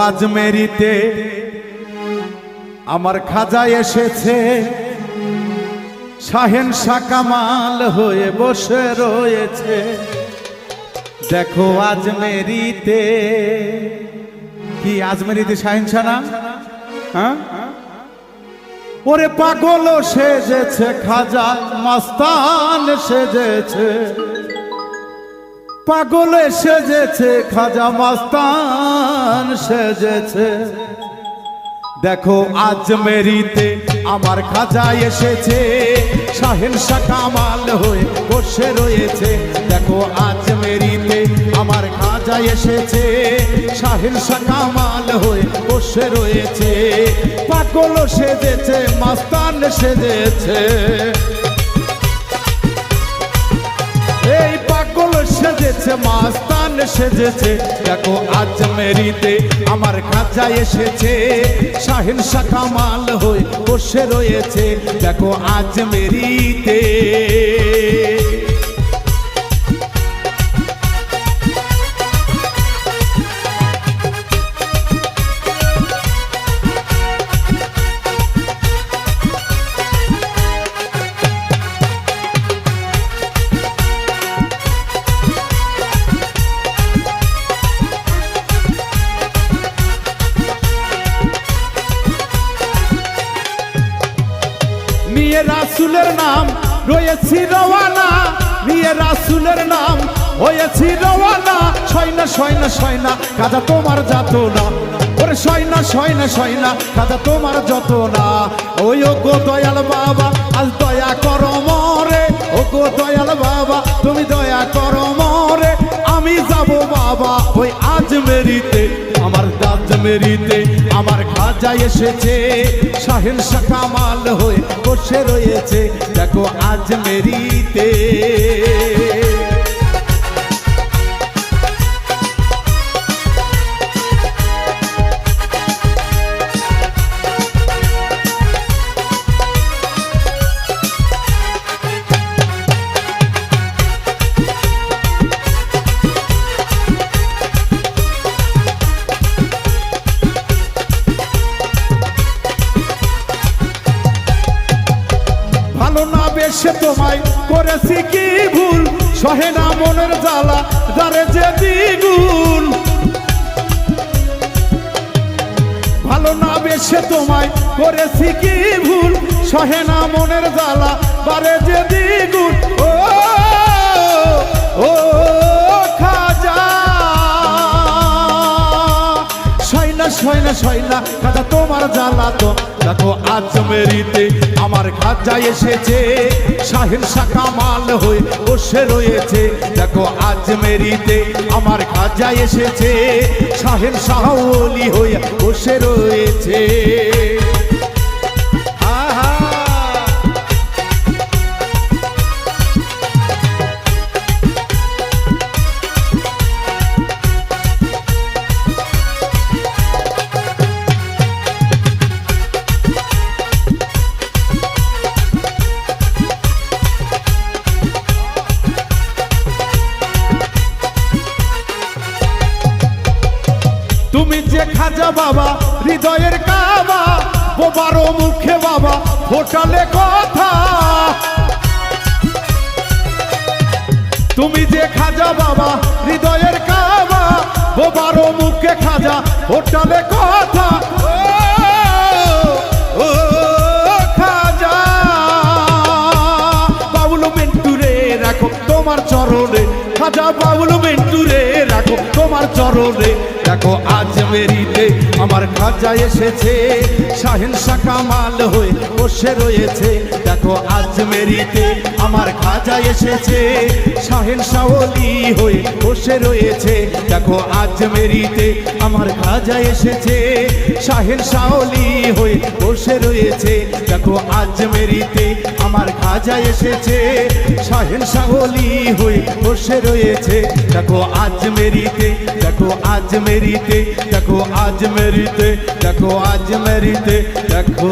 আজমেরিতে আমার খাজা এসেছে, শাহেনশা কামাল হয়ে বসে রয়েছে। দেখো আজমেরিতে, কি আজমেরিতে শাহেনশা না? হ্যাঁ, ওরে পাগল সেজেছে খাজা, মাস্তান সেজেছে, পাগল সেজেছে খাজা, মাস্তান সেজেছে। দেখো আজমেরিতে আমার খাজা এসেছে, শাহেনশা কামাল হয়ে বসে রয়েছে। দেখো আজমেরিতে আমার খাজা এসেছে, শাহেনশা কামাল হয়ে বসে রয়েছে। পাগল সেজেছে, মাস্তান সেজেছে, এই পাগল সেজেছে, মাস্তান সেজেছে। দেখো আজমেরিতে আমার খাজা এসেছে, শাহেনশা কামাল হয়ে বসে রয়েছে। দেখো আজমেরিতে নিয়ে রাসূলের নাম রয়েছি রওয়ানা, নিয়ে রাসূলের নাম হয়েছি রওয়ানা। সয়না সয়না সয়না খাজা তোমার যত না, ওরে সয়না সয়না সয়না খাজা তোমার যত না। ওই ও গো দয়াল বাবা আজ দয়া করো মরে, ও গো দয়াল বাবা তুমি দয়া করো মরে। আমি যাব বাবা ওই আজমেরিতে, আমার আজমেরিতে আমার খাজা এসেছে, শাহেনশা কামাল হয়ে বসে রয়েছে। দেখো আজমেরিতে সে তোমায় করেছি কি ভুল, সহে না মনের জ্বালা যারে যে দ্বিগুণ। ভালো না বেশে তোমায় করেছি কি ভুল, সহে না মনের জ্বালা বারে যে দ্বিগুণ। ও ও খাজা সয়না সয়না সয়না খাজা তোমার জ্বালা তো। দেখো আজমেরিতে আমার খাজা এসেছে, শাহেনশা কামাল হয়ে বসে রয়েছে। দেখো আজমেরিতে আমার খাজা এসেছে, শাহেনশা ওলি হয়ে বসে রয়েছে। তুমি যে খাজা বাবা হৃদয়ের কাবা, বোবারো মুখে বাবা ফোটালে কথা। তুমি যে খাজা বাবা হৃদয়ের কাবা, বোবারো মুখে খাজা ফোটালে কথা। ও খাজা বাবুল মিন্টুরে রাখো তোমার চরণে, খাজা বাবুল মিন্টুরে রাখো তোমার চরণে। দেখো আজমেরিতে আমার খাজা এসেছে, শাহেনশা কামাল হয়ে বসে রয়েছে। দেখো আজমেরিতে আমার খাজা এসেছে, শাহেনশা ওলি হয়ে বসে রয়েছে। দেখো আজমেরিতে আমার খাজা এসেছে, শাহেনশা ওলি হয়ে বসে রয়েছে। দেখো আজমেরিতে আমার খাজা এসেছে, শাহেনশা ওলি হয়ে বসে রয়েছে। দেখো আজমেরিতে, দেখো আজমেরিতে, দেখো আজমেরিতে, দেখো আজমেরিতে, দেখো।